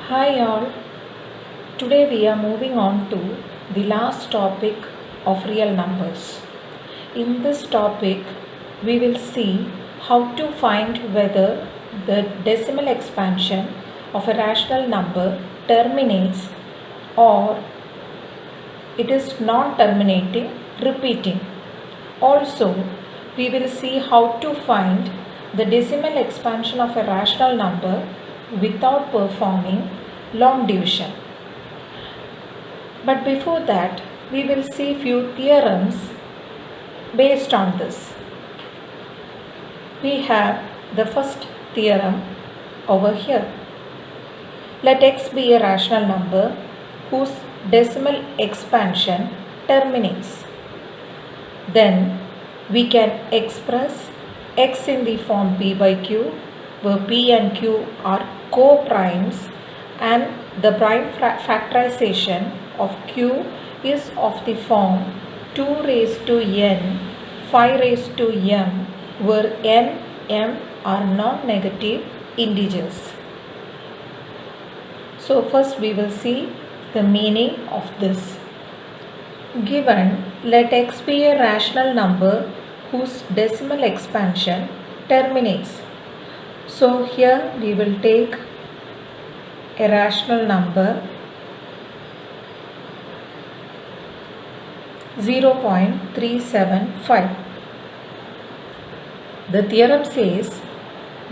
Hi all, today we are moving on to the last topic of real numbers. In this topic, we will see how to find whether the decimal expansion of a rational number terminates or it is non-terminating, repeating. Also, we will see how to find the decimal expansion of a rational number without performing long division. But before that, we will see few theorems based on this. We have the first theorem over here. Let x be a rational number whose decimal expansion terminates. Then we can express x in the form p by q, where p and q are co-primes and the prime factorization of q is of the form 2 raised to n 5 raised to m, where n, m are non-negative integers. So first we will see the meaning of this. Given, let x be a rational number whose decimal expansion terminates. So here we will take a rational number 0.375. The theorem says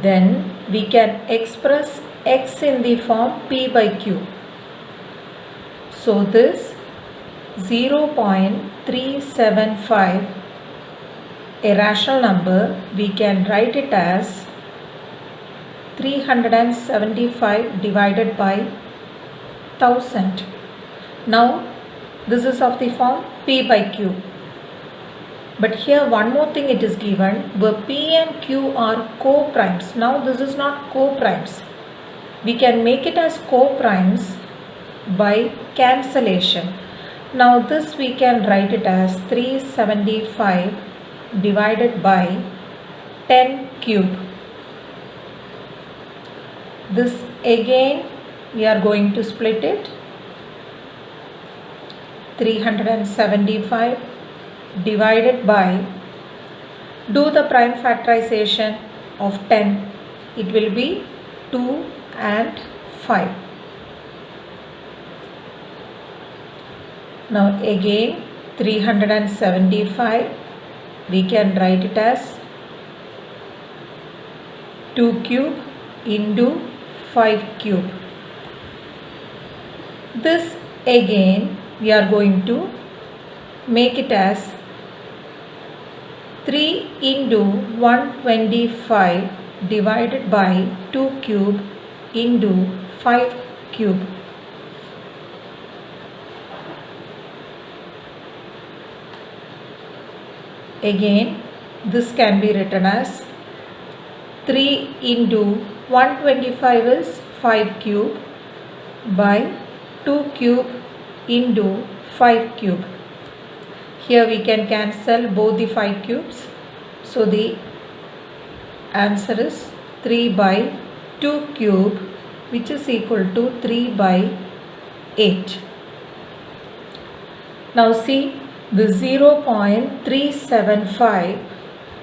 then we can express x in the form p by q. So this 0.375, a rational number, we can write it as 375 divided by 1000. Now this is of the form p by q. But here one more thing it is given, where p and q are co-primes. Now this is not co-primes. We can make it as co-primes by cancellation. Now this we can write it as 375 divided by 10 cube. This again we are going to split it. 375 divided by, do the prime factorization of 10. It will be 2 and 5. Now again 375, we can write it as 2 cube into 5 cube. This again we are going to make it as 3 into 125 divided by 2 cube into 5 cube. Again this can be written as 3 into 125 is 5 cube by 2 cube into 5 cube. Here we can cancel both the 5 cubes. So the answer is 3 by 2 cube, which is equal to 3 by 8. Now see, the 0.375,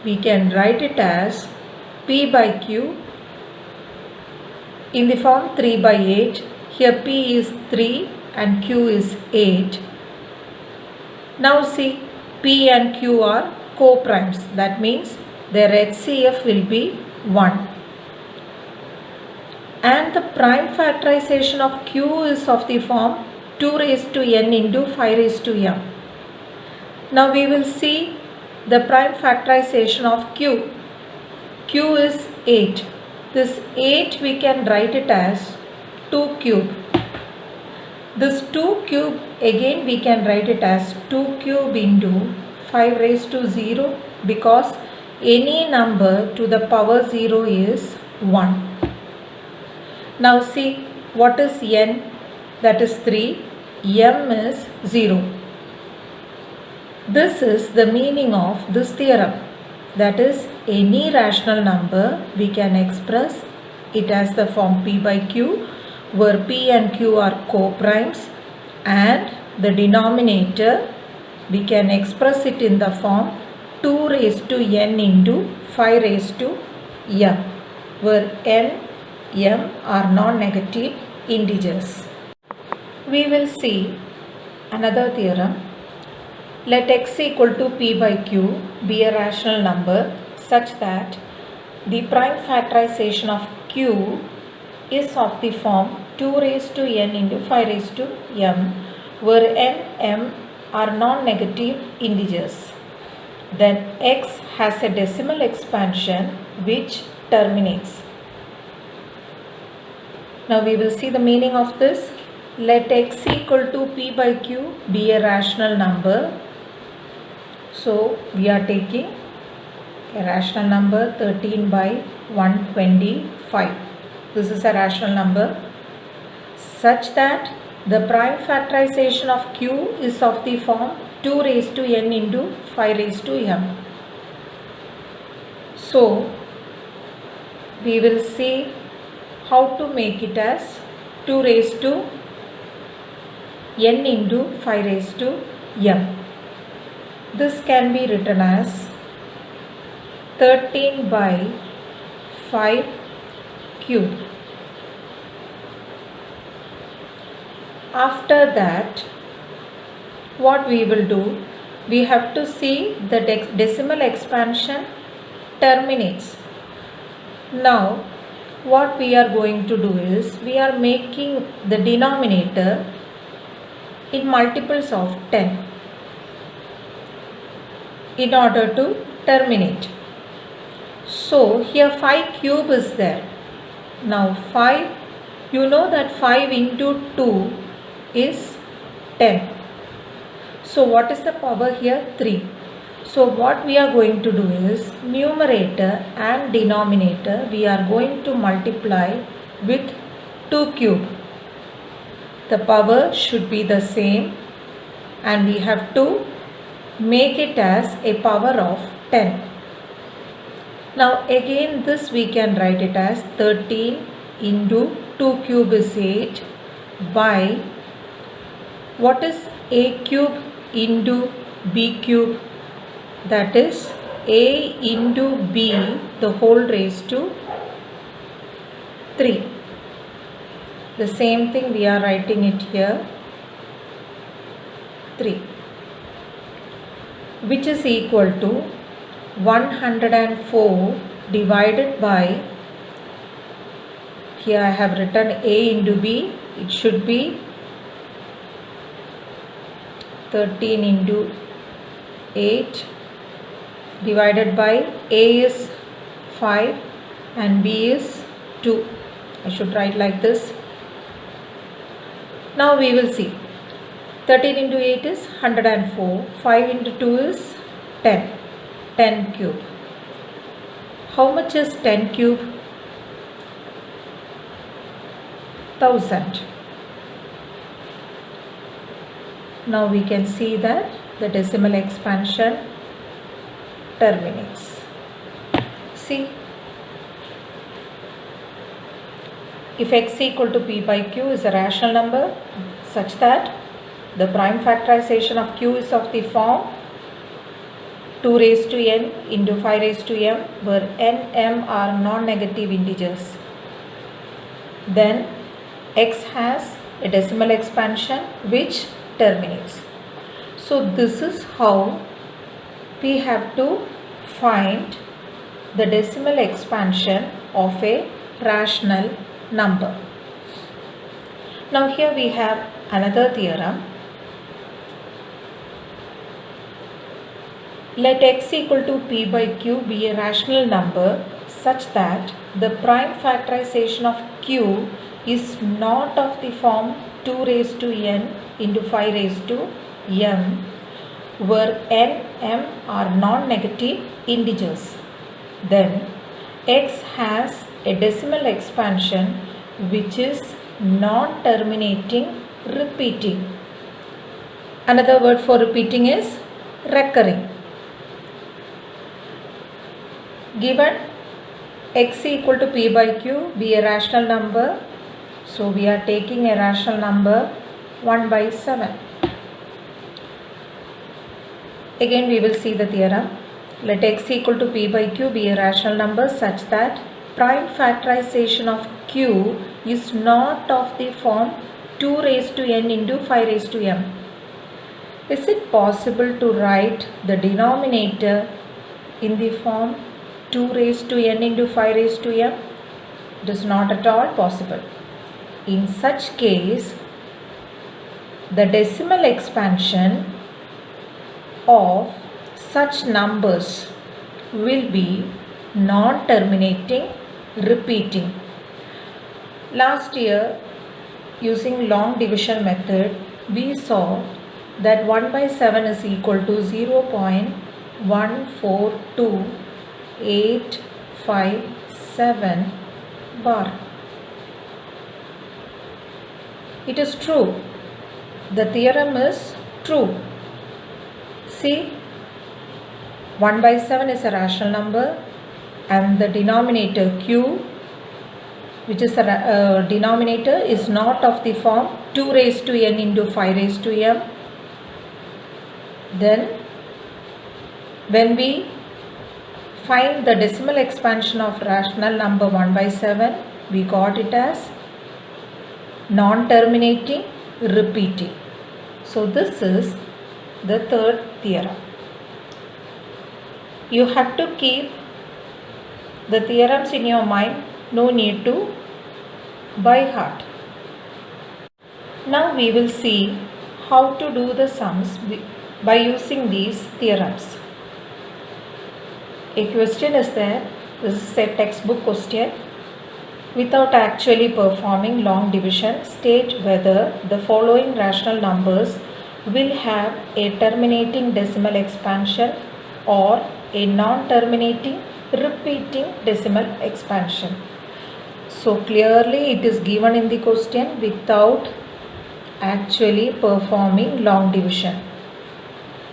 we can write it as p by q in the form 3 by 8. Here p is 3 and q is 8. Now see, p and q are co-primes. That means their HCF will be 1. And the prime factorization of q is of the form 2 raised to n into 5 raised to m. Now we will see the prime factorization of q. Q is 8. This 8 we can write it as 2 cube. This 2 cube again we can write it as 2 cube into 5 raised to 0, because any number to the power 0 is 1. Now see, what is n? That is 3. M is 0. This is the meaning of this theorem. That is, any rational number we can express it as the form p by q, where P and Q are co-primes, and the denominator we can express it in the form 2 raised to n into 5 raised to m, where n, m are non-negative integers. We will see another theorem. Let x equal to p by q be a rational number such that the prime factorization of q is of the form 2 raised to n into 5 raised to m, where n, m are non-negative integers. Then x has a decimal expansion which terminates. Now we will see the meaning of this. Let x equal to p by q be a rational number. So we are taking a rational number 13 by 125. This is a rational number such that the prime factorization of q is of the form 2 raised to n into 5 raised to m. So we will see how to make it as 2 raised to n into 5 raised to m. This can be written as 13 by 5 cube. After that, what we will do, we have to see the decimal expansion terminates. Now what we are going to do is, we are making the denominator in multiples of 10 in order to terminate. So here 5 cube is there. Now 5, you know that 5 into 2 is 10. So what is the power here? 3. So what we are going to do is, numerator and denominator we are going to multiply with 2 cube. The power should be the same and we have to make it as a power of 10. Now again this we can write it as 13 into 2 cube is 8 by, what is a cube into b cube? That is a into b the whole raised to 3. The same thing we are writing it here, 3, which is equal to 104 divided by, here I have written a into b, it should be 13 into 8 divided by a is 5 and b is 2. I should write like this. Now we will see. 13 into 8 is 104. 5 into 2 is 10. 10 cube. How much is 10 cube? 1000. Now we can see that the decimal expansion terminates. See, if x equal to p by q is a rational number such that the prime factorization of q is of the form 2 raised to n into 5 raised to m, where n, m are non-negative integers, then x has a decimal expansion which terminates. So this is how we have to find the decimal expansion of a rational number. Now here we have another theorem. Let x equal to p by q be a rational number such that the prime factorization of q is not of the form 2 raised to n into 5 raised to m, where n, m are non-negative integers. Then x has a decimal expansion which is non-terminating repeating. Another word for repeating is recurring. Given x equal to p by q be a rational number So we are taking a rational number 1 by 7. Again we will see the theorem. Let x equal to p by q be a rational number such that prime factorization of q is not of the form 2 raised to n into 5 raised to m. Is it possible to write the denominator in the form 2 raised to n into 5 raised to m? It is not at all possible. In such case, the decimal expansion of such numbers will be non-terminating, repeating. Last year, using long division method, we saw that 1 by 7 is equal to 0.142857 bar. It is true. The theorem is true. See, 1 by 7 is a rational number and the denominator q, which is a denominator, is not of the form 2 raised to n into 5 raised to m. Then when we find the decimal expansion of rational number 1 by 7, we got it as non-terminating, repeating. So this is the third theorem. You have to keep the theorems in your mind, no need to by heart. Now we will see how to do the sums by using these theorems. A question is there. This is a textbook question. Without actually performing long division, state whether the following rational numbers will have a terminating decimal expansion or a non-terminating, repeating decimal expansion. So clearly it is given in the question without actually performing long division.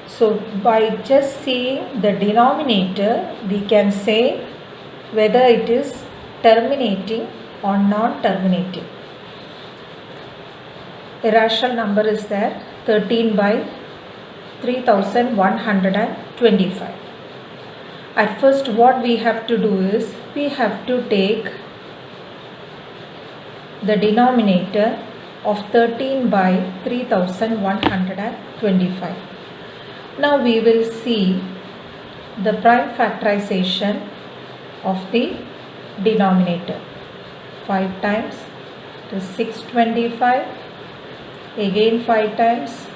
So by just seeing the denominator, we can say whether it is terminating or non-terminating. A rational number is there, 13 by 3125. At first what we have to do is, we have to take the denominator of 13 by 3125. Now we will see the prime factorization of the denominator. 5 times to 625, again 5 times,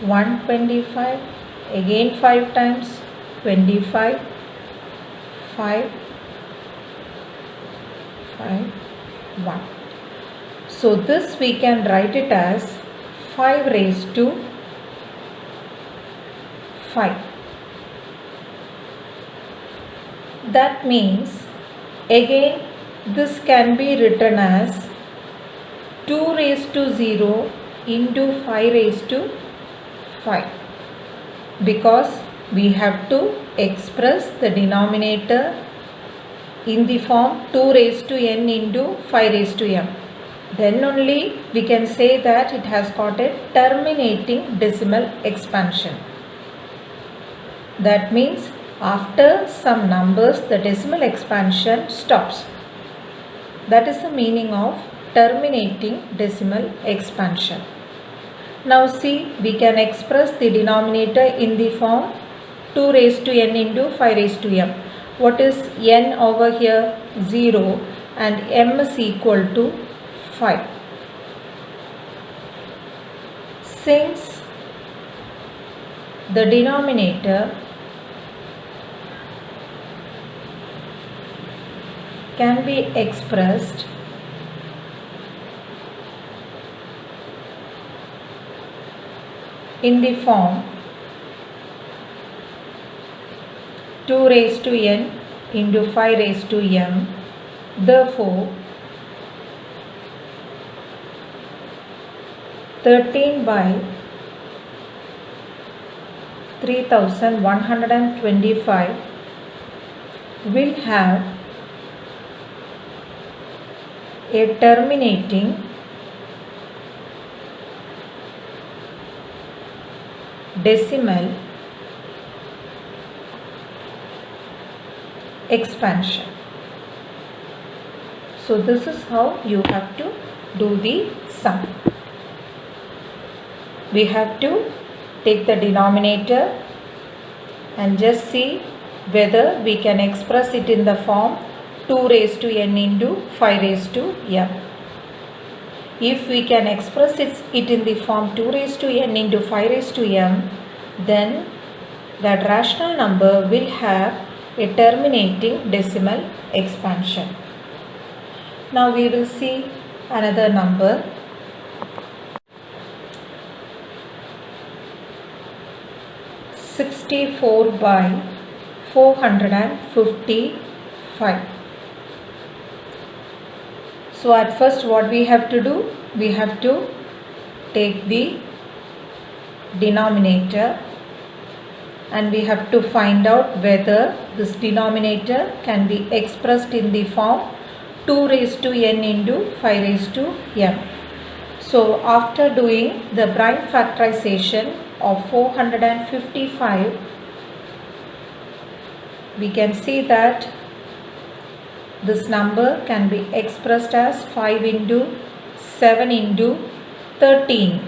125, again 5 times, 25, 5, 1. So this we can write it as 5 raised to 5. That means again this can be written as 2 raised to 0 into 5 raised to 5, because we have to express the denominator in the form 2 raised to n into 5 raised to m. Then only we can say that it has got a terminating decimal expansion. That means after some numbers the decimal expansion stops. That is the meaning of terminating decimal expansion. Now see, we can express the denominator in the form 2 raised to n into 5 raised to m. What is n over here? 0, and m is equal to 5. Since the denominator can be expressed in the form 2 raised to n into 5 raised to m, therefore 13 by 3125 will have a terminating decimal expansion. So this is how you have to do the sum. We have to take the denominator and just see whether we can express it in the form 2 raised to n into 5 raised to m. If we can express it in the form 2 raised to n into 5 raised to m, then that rational number will have a terminating decimal expansion. Now we will see another number. 64 by 455. So at first what we have to do? We have to take the denominator and we have to find out whether this denominator can be expressed in the form 2 raised to n into 5 raised to m. So after doing the prime factorization of 455, we can see that this number can be expressed as 5 into 7 into 13.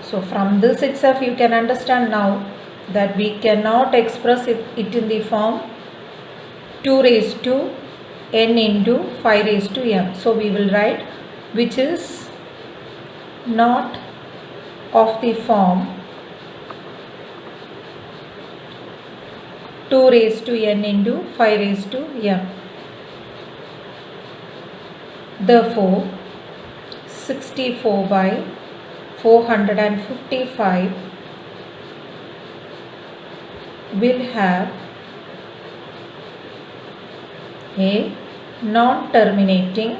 So from this itself you can understand now that we cannot express it in the form 2 raised to n into 5 raised to m. So we will write which is not of the form 2 raised to n into 5 raised to m. Therefore, 64 by 455 will have a non-terminating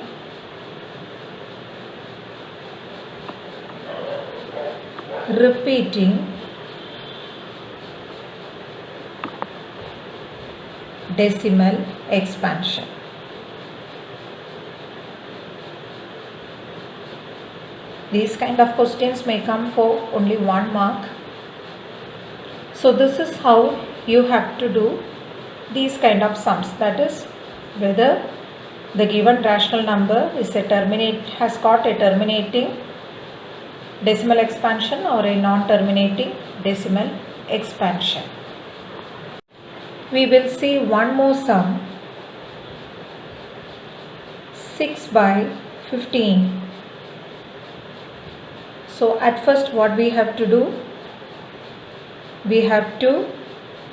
repeating decimal expansion. These kind of questions may come for only 1 mark. So this is how you have to do these kind of sums, that is whether the given rational number is has got a terminating decimal expansion or a non-terminating decimal expansion. We will see one more sum. 6 by 15. So at first what we have to do? We have to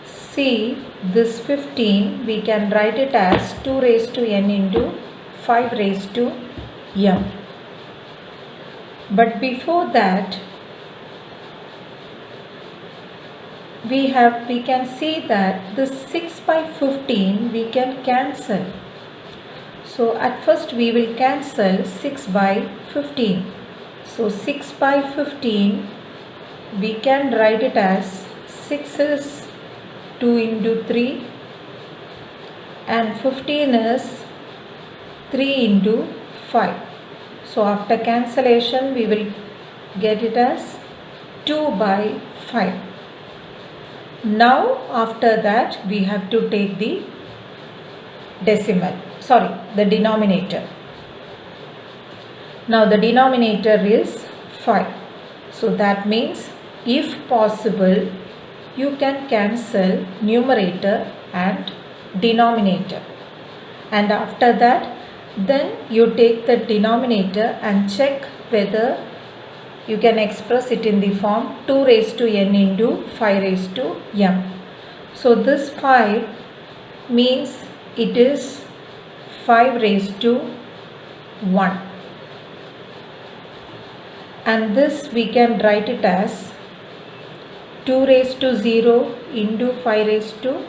see this 15, we can write it as 2 raised to n into 5 raised to m. But before that, we can see that this 6 by 15 we can cancel. So at first we will cancel 6 by 15. So 6 by 15 we can write it as 6 is 2 into 3 and 15 is 3 into 5. So after cancellation we will get it as 2 by 5. Now after that we have to take the denominator. Now the denominator is 5. So that means if possible you can cancel numerator and denominator, and after that then you take the denominator and check whether you can express it in the form 2 raised to n into 5 raised to m. So this 5 means it is 5 raised to 1, and this we can write it as 2 raised to 0 into 5 raised to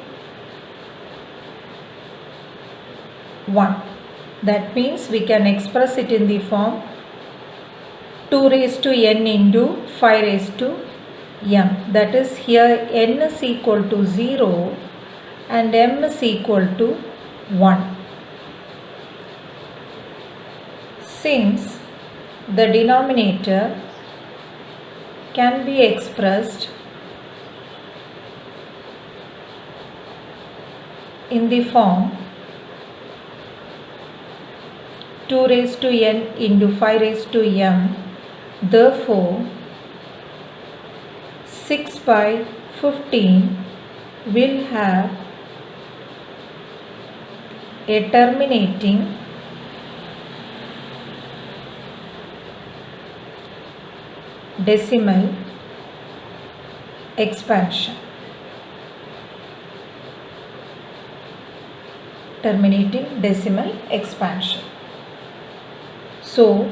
1. That means we can express it in the form 2 raised to n into 5 raised to m. That is, here n is equal to 0 and m is equal to 1. Since the denominator can be expressed in the form 2 raised to n into 5 raised to m, therefore 6 by 15 will have a terminating decimal expansion. Terminating decimal expansion. So,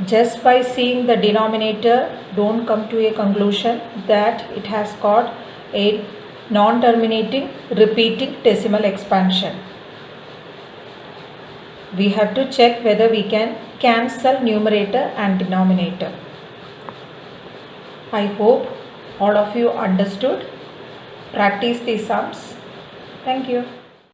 just by seeing the denominator, don't come to a conclusion that it has got a non-terminating repeating decimal expansion. We have to check whether we can cancel numerator and denominator. I hope all of you understood. Practice these sums. Thank you.